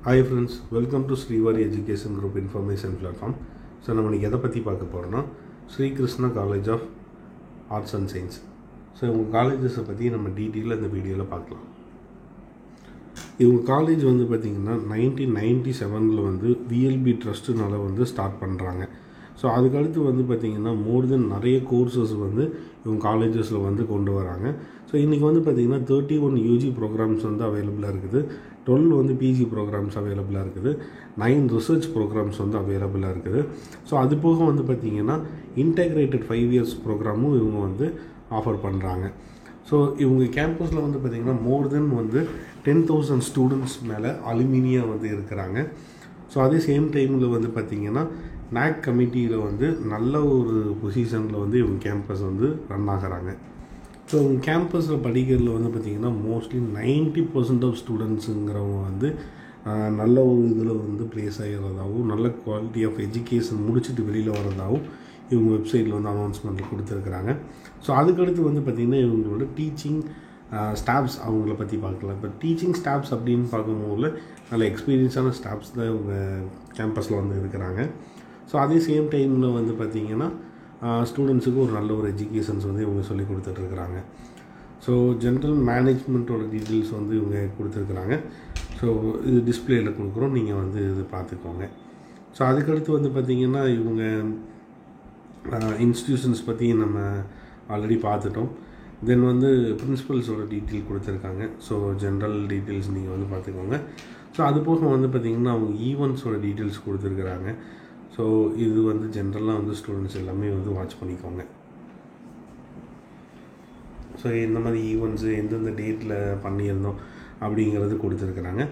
Hi friends, welcome to Srivari Education Group Information Platform. So நம்ம இன்னைக்கு எதை பற்றி பார்க்க போகிறோம்னா Shri Krishna college of arts and science. So இவங்க காலேஜஸை பற்றி நம்ம டீட்டெயிலாக இந்த வீடியோவில் பார்க்கலாம். இவங்க காலேஜ் வந்து பார்த்திங்கன்னா 1997 வந்து விஎல்பி ட்ரஸ்ட்டுனால வந்து ஸ்டார்ட் பண்ணுறாங்க. ஸோ அதுக்கடுத்து வந்து பார்த்திங்கன்னா மோர் தென் நிறைய கோர்சஸ் வந்து இவங்க காலேஜஸில் வந்து கொண்டு வராங்க. ஸோ இன்றைக்கி வந்து பார்த்திங்கன்னா 31 யூஜி ப்ரோக்ராம்ஸ் வந்து அவைலபிளாக இருக்குது, 12 வந்து பிஜி ப்ரோக்ராம்ஸ் அவைலபிளாக இருக்குது, 9 ரிசர்ச் ப்ரோக்ராம்ஸ் வந்து அவைலபிளாக இருக்குது. ஸோ அது போக வந்து பார்த்திங்கன்னா இன்டெக்ரேட்டட் 5 இயர்ஸ் ப்ரோக்ராமும் இவங்க வந்து ஆஃபர் பண்ணுறாங்க. ஸோ இவங்க கேம்பஸில் வந்து பார்த்திங்கன்னா மோர் தென் வந்து 10,000 ஸ்டூடெண்ட்ஸ் மேலே அலுமினியாக வந்து இருக்கிறாங்க. ஸோ அதே சேம் டைமில் வந்து பார்த்திங்கன்னா NAC கமிட்டியில் வந்து நல்ல ஒரு பொசிஷனில் வந்து இவங்க கேம்பஸ் வந்து ரன் ஆகிறாங்க. ஸோ இவங்க கேம்பஸில் படிக்கிறதுல வந்து பார்த்திங்கன்னா மோஸ்ட்லி 90% ஆஃப் ஸ்டூடெண்ட்ஸுங்கிறவங்க வந்து நல்ல ஒரு இதில் வந்து ப்ளேஸ் ஆகிறதாகவும் நல்ல குவாலிட்டி ஆஃப் எஜுகேஷன் முடிச்சுட்டு வெளியில் வரதாகவும் இவங்க வெப்சைட்டில் வந்து அனௌன்ஸ்மெண்ட்டில் கொடுத்துருக்குறாங்க. ஸோ அதுக்கடுத்து வந்து பார்த்திங்கன்னா இவங்களோட டீச்சிங் ஸ்டாஃப்ஸ் அவங்கள பற்றி பார்க்கலாம். இப்போ டீச்சிங் ஸ்டாஃப்ஸ் அப்படின்னு பார்க்கும்போது நல்ல எக்ஸ்பீரியன்ஸான ஸ்டாஃப்ஸ் தான் இவங்க கேம்பஸில் வந்து இருக்கிறாங்க. ஸோ அதே சேம் டைமில் வந்து பார்த்திங்கன்னா ஸ்டூடெண்ட்ஸுக்கு ஒரு நல்ல ஒரு எஜுகேஷன்ஸ் வந்து இவங்க சொல்லி கொடுத்துட்ருக்குறாங்க. ஸோ ஜென்ரல் மேனேஜ்மெண்ட்டோட டீட்டெயில்ஸ் வந்து இவங்க கொடுத்துருக்குறாங்க. ஸோ இது டிஸ்பிளேயில் கொடுக்குறோம், நீங்கள் வந்து இது பார்த்துக்கோங்க. ஸோ அதுக்கடுத்து வந்து பார்த்திங்கன்னா இவங்க இன்ஸ்டியூஷன்ஸ் பற்றி நம்ம ஆல்ரெடி பார்த்துட்டோம். தென் வந்து பிரின்சிபல்ஸோட டீட்டெயில் கொடுத்துருக்காங்க. ஸோ ஜென்ரல் டீட்டெயில்ஸ் நீங்கள் வந்து பார்த்துக்கோங்க. ஸோ அது போக வந்து பார்த்திங்கன்னா அவங்க ஈவெண்ட்ஸோட டீட்டெயில்ஸ் கொடுத்துருக்குறாங்க. ஸோ இது வந்து ஜென்ரலாக வந்து ஸ்டூடெண்ட்ஸ் எல்லாமே வந்து வாட்ச் பண்ணிக்கோங்க. ஸோ இந்த மாதிரி ஈவெண்ட்ஸு எந்தெந்த டேட்டில் பண்ணியிருந்தோம் அப்படிங்கிறது கொடுத்துருக்குறாங்க.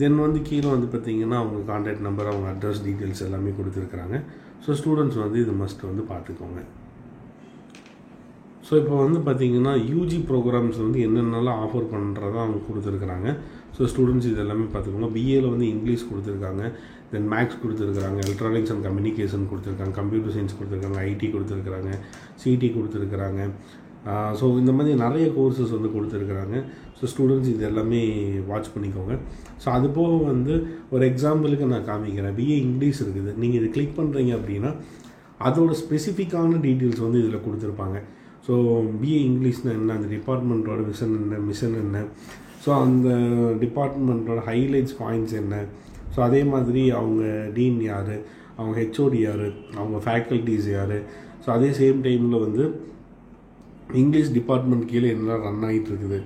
தென் வந்து கீழே வந்து பார்த்திங்கன்னா அவங்க கான்டாக்ட் நம்பர், அவங்க அட்ரஸ் டீட்டெயில்ஸ் எல்லாமே கொடுத்துருக்குறாங்க. ஸோ ஸ்டூடெண்ட்ஸ் வந்து இது மஸ்ட் வந்து பார்த்துக்கோங்க. ஸோ இப்போ வந்து பார்த்திங்கன்னா யூஜி ப்ரோக்ராம்ஸ் வந்து என்னென்னலாம் ஆஃபர் பண்ணுறதா அவங்க கொடுத்துருக்குறாங்க. ஸோ ஸ்டூடெண்ட்ஸ் இது எல்லாமே பார்த்துக்கோங்க. பிஏல வந்து இங்கிலீஷ் கொடுத்துருக்காங்க, தென் மேக்ஸ் கொடுத்துருக்குறாங்க, எலக்ட்ரானிக்ஸ் அண்ட் கம்யூனிகேஷன் கொடுத்துருக்காங்க, கம்ப்யூட்டர் சயின்ஸ் கொடுத்துருக்காங்க, ஐடி கொடுத்துருக்குறாங்க, சிடி கொடுத்துருக்குறாங்க. ஸோ இந்த மாதிரி நிறைய கோர்சஸ் வந்து கொடுத்துருக்குறாங்க. ஸோ ஸ்டூடெண்ட்ஸ் இது எல்லாமே வாட்ச் பண்ணிக்கோங்க. ஸோ அது போக வந்து ஒரு எக்ஸாம்பிளுக்கு நான் காமிக்கிறேன். பிஏ இங்கிலீஷ் இருக்குது, நீங்கள் இது கிளிக் பண்ணுறீங்க அப்படின்னா அதோட ஸ்பெசிஃபிக்கான டீட்டெயில்ஸ் வந்து இதில் கொடுத்துருப்பாங்க. ஸோ பிஏ இங்கிலீஷ்னால் என்ன, அந்த டிபார்ட்மெண்ட்டோட விஷன் என்ன, மிஷன் என்ன, ஸோ அந்த டிபார்ட்மெண்ட்டோட ஹைலைட்ஸ் பாயிண்ட்ஸ் என்ன, ஸோ அதே மாதிரி அவங்க டீன் யார், அவங்க ஹெச்ஓடி யார், அவங்க ஃபேக்கல்ட்டிஸ் யார், ஸோ அதே சேம் டைமில் வந்து இங்கிலீஷ் டிபார்ட்மெண்ட் கீழே என்ன ரன் ஆகிட்டு இருக்குது,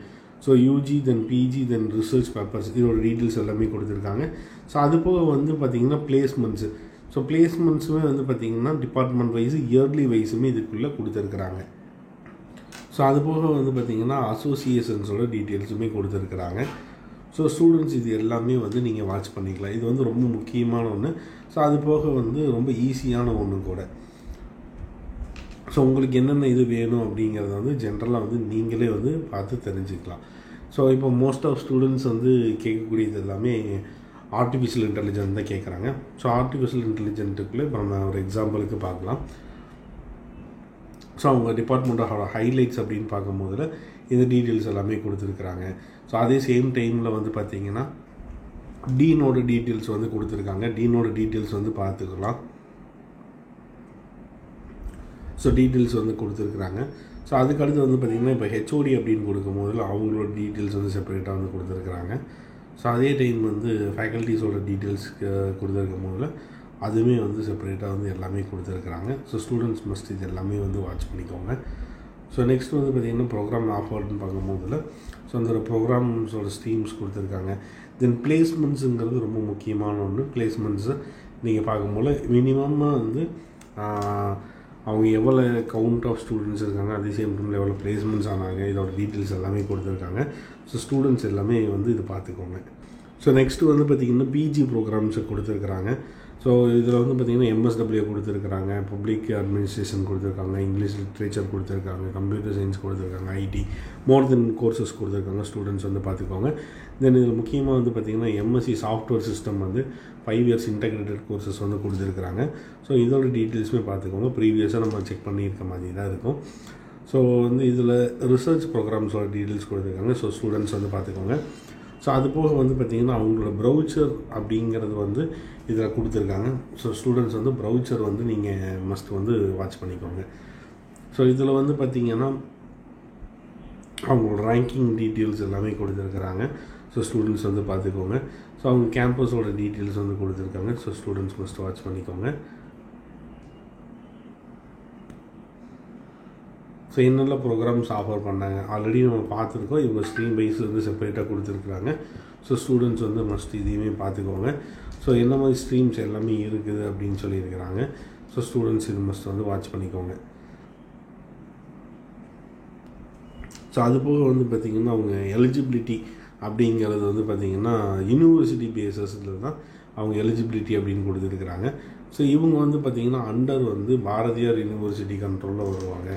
so UG then PG then research papers இதோட டீட்டெயில்ஸ் எல்லாமே கொடுத்துருக்காங்க. ஸோ அது போக வந்து பார்த்திங்கன்னா பிளேஸ்மெண்ட்ஸு, ஸோ பிளேஸ்மெண்ட்ஸுமே வந்து பார்த்திங்கன்னா டிபார்ட்மெண்ட் வைஸு இயர்லி வைஸுமே இதுக்குள்ளே கொடுத்துருக்குறாங்க. ஸோ அது போக வந்து பார்த்திங்கன்னா அசோசியேஷன்ஸோட டீட்டெயில்ஸுமே கொடுத்துருக்குறாங்க. ஸோ ஸ்டூடெண்ட்ஸ் இது எல்லாமே வந்து நீங்கள் வாட்ச் பண்ணிக்கலாம். இது வந்து ரொம்ப முக்கியமான ஒன்று. ஸோ அது போக வந்து ரொம்ப ஈஸியான ஒன்று கூட. ஸோ உங்களுக்கு என்னென்ன இது வேணும் அப்படிங்கிறத வந்து ஜென்ரலாக வந்து நீங்களே வந்து பார்த்து தெரிஞ்சுக்கலாம். ஸோ இப்போ மோஸ்ட் ஆஃப் ஸ்டூடெண்ட்ஸ் வந்து கேட்கக்கூடியது எல்லாமே ஆர்டிஃபிஷியல் இன்டெலிஜென்ஸ் தான் கேட்குறாங்க. ஸோ ஆர்டிஃபிஷியல் இன்டெலிஜென்ட்டுக்குள்ளே இப்போ நம்ம ஒரு எக்ஸாம்பிளுக்கு பார்க்கலாம். ஸோ அவங்க டிபார்ட்மெண்ட்டோட ஹைலைட்ஸ் அப்படின்னு பார்க்கும்போதில் இந்த டீட்டெயில்ஸ் எல்லாமே கொடுத்துருக்குறாங்க. ஸோ அதே சேம் டைமில் வந்து பார்த்திங்கன்னா டீனோட டீட்டெயில்ஸ் வந்து கொடுத்துருக்காங்க. டீனோட டீட்டெயில்ஸ் வந்து பார்த்துக்கலாம். ஸோ டீட்டெயில்ஸ் வந்து கொடுத்துருக்குறாங்க. ஸோ அதுக்கடுத்து வந்து பார்த்திங்கன்னா இப்போ ஹெச்ஓடி அப்படின்னு கொடுக்கும்போதில் அவங்களோட டீட்டெயில்ஸ் வந்து செப்பரேட்டாக வந்து கொடுத்துருக்குறாங்க. ஸோ அதே டைம் வந்து ஃபேக்கல்ட்டிஸோட டீட்டெயில்ஸ் கொடுத்துருக்கும் போதில் அதுவுமே வந்து செப்பரேட்டாக வந்து எல்லாமே கொடுத்துருக்குறாங்க. ஸோ ஸ்டூடெண்ட்ஸ் மஸ்ட் இது எல்லாமே வந்து வாட்ச் பண்ணிக்கோங்க. ஸோ நெக்ஸ்ட் வந்து பார்த்திங்கன்னா ப்ரோக்ராம் ஆஃபர்னு பார்க்கும்போதில் ஸோ அந்த ப்ரோக்ராம்ஸோட ஸ்ட்ரீம்ஸ் கொடுத்துருக்காங்க. தென் பிளேஸ்மெண்ட்ஸுங்கிறது ரொம்ப முக்கியமான ஒன்று. பிளேஸ்மெண்ட்ஸை நீங்கள் பார்க்கும்போது மினிமமாக வந்து அவங்க எவ்வளோ கவுண்ட் ஆஃப் ஸ்டூடெண்ட்ஸ் இருக்காங்க, அதே சேம் டைமில் எவ்வளோ பிளேஸ்மெண்ட்ஸ் ஆனாங்க, இதோட டீட்டெயில்ஸ் எல்லாமே கொடுத்துருக்காங்க. ஸோ ஸ்டூடெண்ட்ஸ் எல்லாமே வந்து இது பார்த்துக்கோங்க. ஸோ நெக்ஸ்ட்டு வந்து பார்த்திங்கன்னா பிஜி ப்ரோக்ராம்ஸை கொடுத்துருக்குறாங்க. ஸோ இதில் வந்து பார்த்திங்கன்னா எம்எஸ்டபிள்யூ கொடுத்துருக்குறாங்க, பப்ளிக் அட்மினிஸ்ட்ரேஷன் கொடுத்துருக்காங்க, இங்கிலீஷ் லிட்ரேச்சர் கொடுத்துருக்காங்க, கம்ப்யூட்டர் சயின்ஸ் கொடுத்துருக்காங்க, ஐடி மோர் தென் கோர்சஸ் கொடுத்துருக்காங்க. ஸ்டூடெண்ட்ஸ் வந்து பார்த்துக்கோங்க. தென் இதில் முக்கியமாக வந்து பார்த்திங்கன்னா எம்எஸ்சி சாஃப்ட்வேர் சிஸ்டம் வந்து 5 இயர்ஸ் இன்டெகிரேட்டட் கோர்சஸ் வந்து கொடுத்துருக்குறாங்க. ஸோ இதோட டீட்டெயில்ஸுமே பார்த்துக்கோங்க. ப்ரீவியஸாக நம்ம செக் பண்ணியிருக்க மாதிரி தான் இருக்கும். ஸோ வந்து இதில் ரிசர்ச் ப்ரோக்ராம்ஸோட டீட்டெயில்ஸ் கொடுத்துருக்காங்க. ஸோ ஸ்டூடெண்ட்ஸ் வந்து பார்த்துக்கோங்க. ஸோ அது போக வந்து பார்த்திங்கன்னா அவங்களோட ப்ரௌச்சர் அப்படிங்கிறது வந்து இதில் கொடுத்துருக்காங்க. ஸோ ஸ்டூடெண்ட்ஸ் வந்து ப்ரௌச்சர் வந்து நீங்கள் மஸ்ட் வந்து வாட்ச் பண்ணிக்கோங்க. ஸோ இதில் வந்து பார்த்திங்கன்னா அவங்களோட ரேங்கிங் டீட்டெயில்ஸ் எல்லாமே கொடுத்துருக்குறாங்க. ஸோ ஸ்டூடெண்ட்ஸ் வந்து பார்த்துக்கோங்க. ஸோ அவங்க கேம்பஸோட டீட்டெயில்ஸ் வந்து கொடுத்துருக்காங்க. ஸோ ஸ்டூடெண்ட்ஸ் மஸ்ட் வாட்ச் பண்ணிக்கோங்க. ஸோ என்னெல்லாம் ப்ரோக்ராம்ஸ் ஆஃபர் பண்ணாங்க ஆல்ரெடி நம்ம பார்த்துருக்கோம். இவங்க ஸ்ட்ரீம் வைஸ் வந்து செப்பரேட்டாக கொடுத்துருக்குறாங்க. ஸோ ஸ்டூடெண்ட்ஸ் வந்து மஸ்ட் இதையுமே பார்த்துக்கோங்க. ஸோ என்ன மாதிரி ஸ்ட்ரீம்ஸ் எல்லாமே இருக்குது அப்படின்னு சொல்லியிருக்கிறாங்க. ஸோ ஸ்டூடெண்ட்ஸ் இது மஸ்ட் வந்து வாட்ச் பண்ணிக்கோங்க. ஸோ அது போக வந்து பார்த்திங்கன்னா அவங்க எலிஜிபிலிட்டி அப்படிங்கிறது வந்து பார்த்திங்கன்னா யூனிவர்சிட்டி பேஸஸில் தான் அவங்க எலிஜிபிலிட்டி அப்படின்னு கொடுத்துருக்குறாங்க. ஸோ இவங்க வந்து பார்த்திங்கன்னா அண்டர் வந்து பாரதியார் யூனிவர்சிட்டி கண்ட்ரோலில் வருவாங்க.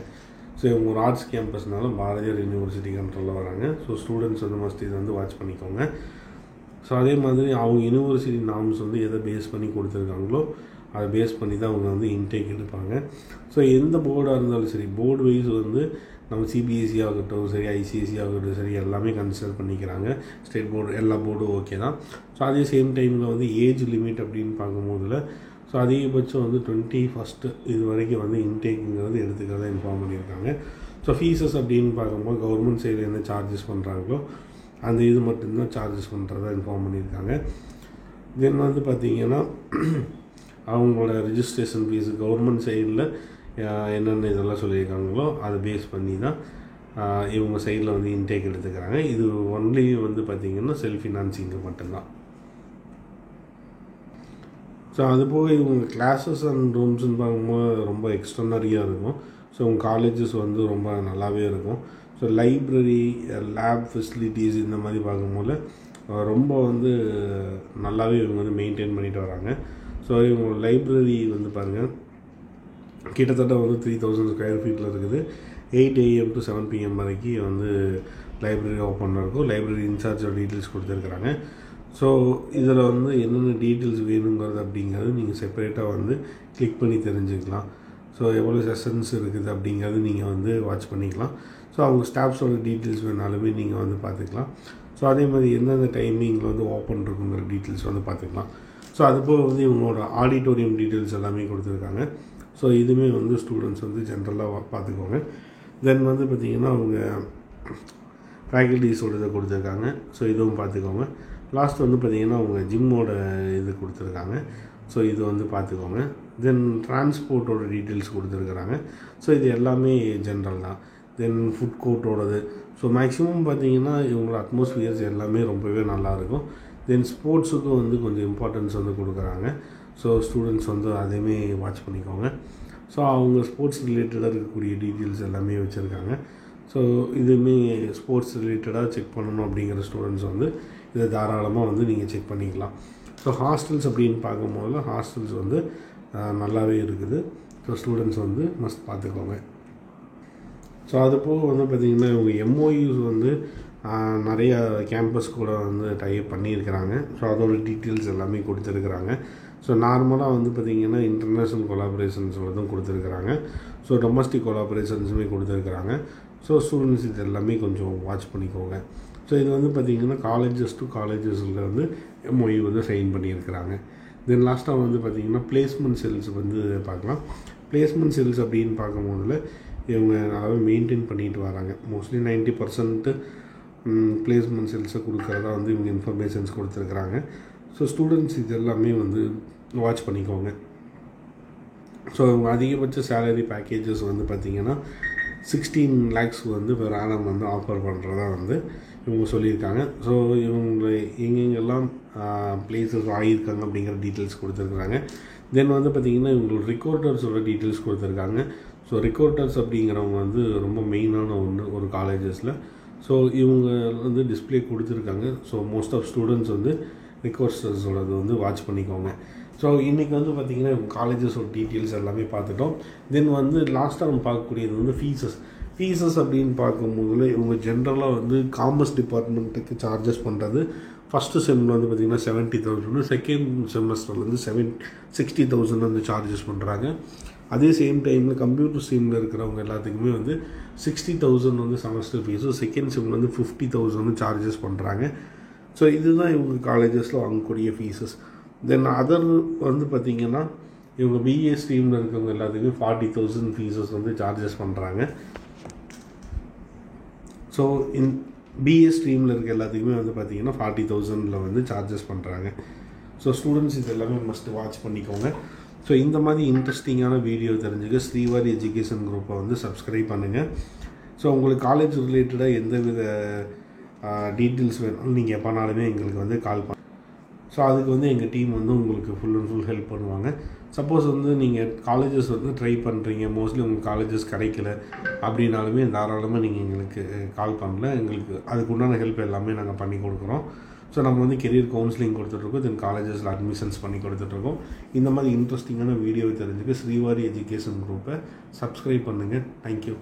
ஸோ இவங்க ஒரு ஆர்ட்ஸ் கேம்பஸ்னால பாரதியார் யூனிவர்சிட்டி கண்ட்ரோலில் வராங்க. ஸோ ஸ்டூடெண்ட்ஸ் வந்து மஸ்ட் இதை வந்து வாட்ச் பண்ணிக்கோங்க. ஸோ அதே மாதிரி அவங்க யூனிவர்சிட்டி நார்ம்ஸ் வந்து எதை பேஸ் பண்ணி கொடுத்துருக்காங்களோ அதை பேஸ் பண்ணி தான் அவங்க வந்து இன்டேக் எடுப்பாங்க. ஸோ எந்த போர்டாக இருந்தாலும் சரி, போர்டு வைஸ் வந்து நம்ம சிபிஎஸ்சி ஆகட்டும் சரி, ஐசிஎஸ்சி ஆகட்டும் சரி, எல்லாமே கன்சிடர் பண்ணிக்கிறாங்க. ஸ்டேட் போர்டு எல்லா போர்டும் ஓகே தான். ஸோ அதே சேம் டைமில் வந்து ஏஜ் லிமிட் அப்படின்னு பார்க்கும்போதில் ஸோ அதிகபட்சம் வந்து 21 இது வரைக்கும் வந்து இன்டேக்குங்கிறது எடுத்துக்கிறதா இன்ஃபார்ம் பண்ணியிருக்காங்க. ஸோ ஃபீஸஸ் அப்படின்னு பார்க்கும்போது கவர்மெண்ட் சைடில் என்ன சார்ஜஸ் பண்ணுறாங்களோ அந்த இது மட்டும்தான் சார்ஜஸ் பண்ணுறதா இன்ஃபார்ம் பண்ணியிருக்காங்க. தென் வந்து பார்த்திங்கன்னா அவங்களோட ரிஜிஸ்ட்ரேஷன் ஃபீஸு கவர்மெண்ட் சைடில் என்னென்ன இதெல்லாம் சொல்லியிருக்காங்களோ அதை பேஸ் பண்ணி தான் இவங்க சைடில் வந்து இன்டேக் எடுத்துக்கிறாங்க. இது ஒன்லி வந்து பார்த்திங்கன்னா செல்ஃப் ஃபினான்சிங்கு மட்டும்தான். ஸோ அது போக இவங்க கிளாஸஸ் அண்ட் ரூம்ஸ்ன்னு பார்க்கும்போது ரொம்ப எக்ஸ்ட்ரானரியாக இருக்கும். ஸோ உங்கள் காலேஜஸ் வந்து ரொம்ப நல்லாவே இருக்கும். ஸோ லைப்ரரி, லேப் ஃபெசிலிட்டிஸ் இந்த மாதிரி பார்க்கும்போது ரொம்ப வந்து நல்லாவே இவங்க வந்து மெயின்டைன் பண்ணிட்டு வராங்க. ஸோ இவங்க லைப்ரரி வந்து பாருங்கள் கிட்டத்தட்ட வந்து 3000 ஸ்கொயர் ஃபீட்டில் இருக்குது. 8 AM to 7 PM வரைக்கும் வந்து லைப்ரரி ஓப்பன் இருக்கும். லைப்ரரி இன்சார்ஜோட டீட்டெயில்ஸ் கொடுத்துருக்குறாங்க. ஸோ இதில் வந்து என்னென்ன டீட்டெயில்ஸ் வேணுங்கிறது அப்படிங்கிறது நீங்கள் செப்பரேட்டாக வந்து கிளிக் பண்ணி தெரிஞ்சுக்கலாம். ஸோ எவ்வளோ செஷன்ஸ் இருக்குது அப்படிங்கிறது நீங்கள் வந்து வாட்ச் பண்ணிக்கலாம். ஸோ அவங்க ஸ்டாஃப்ஸோட டீட்டெயில்ஸ் வேணாலுமே நீங்கள் வந்து பார்த்துக்கலாம். ஸோ அதே மாதிரி எந்தெந்த டைமிங்கில் வந்து ஓப்பன் இருக்குங்கிற டீட்டெயில்ஸ் வந்து பார்த்துக்கலாம். ஸோ அது போக வந்து இவங்களோட ஆடிட்டோரியம் டீட்டெயில்ஸ் எல்லாமே கொடுத்துருக்காங்க. ஸோ இதுவுமே வந்து ஸ்டூடெண்ட்ஸ் வந்து ஜென்ரலாக பார்த்துக்கோங்க. தென் வந்து பார்த்திங்கன்னா அவங்க ஃபேக்கல்ட்டிஸோட இதை கொடுத்துருக்காங்க. ஸோ இதுவும் பார்த்துக்கோங்க. லாஸ்ட் வந்து பார்த்திங்கன்னா அவங்க ஜிம்மோட இது கொடுத்துருக்காங்க. ஸோ இது வந்து பார்த்துக்கோங்க. தென் டிரான்ஸ்போர்ட்டோட டீட்டெயில்ஸ் கொடுத்துருக்குறாங்க. ஸோ இது எல்லாமே ஜென்ரல் தான். தென் ஃபுட் கோர்ட்டோடது. ஸோ மேக்ஸிமம் பார்த்திங்கன்னா இவங்களோட அட்மாஸ்ஃபியர்ஸ் எல்லாமே ரொம்பவே நல்லாயிருக்கும். தென் ஸ்போர்ட்ஸுக்கும் வந்து கொஞ்சம் இம்பார்ட்டன்ஸ் வந்து கொடுக்குறாங்க. ஸோ ஸ்டூடெண்ட்ஸ் வந்து அதையுமே வாட்ச் பண்ணிக்கோங்க. ஸோ அவங்க ஸ்போர்ட்ஸ் ரிலேட்டடாக இருக்கக்கூடிய டீட்டெயில்ஸ் எல்லாமே வச்சுருக்காங்க. ஸோ இதுவுமே ஸ்போர்ட்ஸ் ரிலேட்டடாக செக் பண்ணணும் அப்படிங்கிற ஸ்டூடெண்ட்ஸ் வந்து இதை தாராளமாக வந்து நீங்கள் செக் பண்ணிக்கலாம். ஸோ ஹாஸ்டல்ஸ் அப்படின்னு பார்க்கும்போது ஹாஸ்டல்ஸ் வந்து நல்லாவே இருக்குது. ஸோ ஸ்டூடெண்ட்ஸ் வந்து மஸ்ட் பார்த்துக்கோங்க. ஸோ அது போக வந்து பார்த்திங்கன்னா இவங்க எம்ஓயூஸ் வந்து நிறையா கேம்பஸ் கூட வந்து டைப் பண்ணியிருக்கிறாங்க. ஸோ அதோட டீட்டெயில்ஸ் எல்லாமே கொடுத்துருக்குறாங்க. ஸோ நார்மலாக வந்து பார்த்திங்கன்னா இன்டர்நேஷ்னல் கொலாபரேஷன்ஸோடதும் கொடுத்துருக்குறாங்க. ஸோ டொமஸ்டிக் கொலாபரேஷன்ஸுமே கொடுத்துருக்குறாங்க. ஸோ ஸ்டூடெண்ட்ஸ் இது எல்லாமே கொஞ்சம் வாட்ச் பண்ணிக்கோங்க. ஸோ இது வந்து பார்த்திங்கன்னா காலேஜஸ் டு காலேஜஸில் வந்து எம்ஓயு வந்து சைன் பண்ணியிருக்கிறாங்க. தென் லாஸ்ட்டாக வந்து பார்த்திங்கன்னா பிளேஸ்மெண்ட் செல்ஸ் வந்து பார்க்கலாம். பிளேஸ்மெண்ட் செல்ஸ் அப்படின்னு பார்க்கும்போதில் இவங்க நல்லாவே மெயின்டைன் பண்ணிட்டு வராங்க. மோஸ்ட்லி 90% பிளேஸ்மெண்ட் செல்ஸை கொடுக்குறதா வந்து இவங்க இன்ஃபர்மேஷன்ஸ் கொடுத்துருக்குறாங்க. ஸோ ஸ்டூடெண்ட்ஸ் இது எல்லாமே வந்து வாட்ச் பண்ணிக்கோங்க. ஸோ அதிகபட்ச சேலரி பேக்கேஜஸ் வந்து பார்த்திங்கன்னா 16 lakhs வந்து per annum வந்து ஆஃபர் பண்ணுறதா வந்து இவங்க சொல்லியிருக்காங்க. ஸோ இவங்க எங்கெங்கெல்லாம் பிளேஸஸ் ஆகியிருக்காங்க அப்படிங்கிற டீட்டெயில்ஸ் கொடுத்துருக்குறாங்க. தென் வந்து பார்த்திங்கன்னா இவங்களோட ரெக்கார்டர்ஸோட டீட்டெயில்ஸ் கொடுத்துருக்காங்க. ஸோ ரெக்கார்டர்ஸ் அப்படிங்கிறவங்க வந்து ரொம்ப மெயினான ஒரு காலேஜஸில். ஸோ இவங்க வந்து டிஸ்பிளே கொடுத்துருக்காங்க. ஸோ மோஸ்ட் ஆஃப் ஸ்டூடெண்ட்ஸ் வந்து ரெக்கார்டர்ஸோடது வந்து வாட்ச் பண்ணிக்கோங்க. ஸோ இன்றைக்கி வந்து பார்த்திங்கன்னா காலேஜஸோட டீட்டெயில்ஸ் எல்லாமே பார்த்துட்டோம். தென் வந்து லாஸ்ட்டாக நம்ம பார்க்கக்கூடியது வந்து ஃபீஸஸ் அப்படின்னு பார்க்கும்போது இவங்க ஜென்ரலாக வந்து காமர்ஸ் டிபார்ட்மெண்ட்டுக்கு சார்ஜஸ் பண்ணுறது ஃபஸ்ட்டு செம்மில் வந்து பார்த்திங்கன்னா 70,000, செகண்ட் செமஸ்டரில் வந்து 60,000 வந்து சார்ஜஸ் பண்ணுறாங்க. அதே சேம் டைமில் கம்ப்யூட்டர் ஸ்ட்ரீமில் இருக்கிறவங்க எல்லாத்துக்குமே வந்து 60,000 வந்து செமஸ்டர் ஃபீஸும், செகண்ட் செம்மில் வந்து 50,000 சார்ஜஸ் பண்ணுறாங்க. ஸோ இதுதான் இவங்க காலேஜஸில் வாங்கக்கூடிய ஃபீஸஸ். தென் அதர் வந்து பார்த்திங்கன்னா இவங்க பிஏ ஸ்ட்ரீமில் இருக்கவங்க எல்லாத்துக்குமே 40,000 ஃபீஸஸ் வந்து சார்ஜஸ் பண்ணுறாங்க. ஸோ பிஏ ஸ்ட்ரீமில் இருக்க எல்லாத்துக்குமே வந்து பார்த்திங்கன்னா 40,000 வந்து சார்ஜஸ் பண்ணுறாங்க. ஸோ ஸ்டூடெண்ட்ஸ் இது எல்லாமே மஸ்ட் வாட்ச் பண்ணிக்கோங்க. ஸோ இந்த மாதிரி இன்ட்ரெஸ்டிங்கான வீடியோ தெரிஞ்சுக்க ஸ்ரீவாரி எஜுகேஷன் குரூப்பை வந்து சப்ஸ்கிரைப் பண்ணுங்கள். ஸோ உங்களுக்கு காலேஜ் ரிலேட்டடாக எந்த வித டீட்டெயில்ஸ் வேணாலும் நீங்கள் எப்போனாலுமே எங்களுக்கு வந்து கால் பண்ண. ஸோ அதுக்கு வந்து எங்கள் டீம் வந்து உங்களுக்கு ஃபுல் அண்ட் ஃபுல் ஹெல்ப் பண்ணுவாங்க. சப்போஸ் வந்து நீங்கள் காலேஜஸ் வந்து ட்ரை பண்ணுறீங்க, மோஸ்ட்லி உங்களுக்கு காலேஜஸ் கிடைக்கல அப்படின்னாலுமே தாராளமாக நீங்கள் எங்களுக்கு கால் பண்ணல, எங்களுக்கு அதுக்கு உண்டான ஹெல்ப் எல்லாமே நாங்கள் பண்ணி கொடுக்குறோம். ஸோ நம்ம வந்து கெரியர் கவுன்சிலிங் கொடுத்துட்ருக்கோம், தென் காலேஜஸில் அட்மிஷன்ஸ் பண்ணி கொடுத்துட்ருக்கோம். இந்த மாதிரி இன்ட்ரெஸ்டிங்கான வீடியோவை தெரிஞ்சுக்க ஸ்ரீவாரி எஜுகேஷன் குரூப்பை சப்ஸ்கிரைப் பண்ணுங்கள். தேங்க்யூ.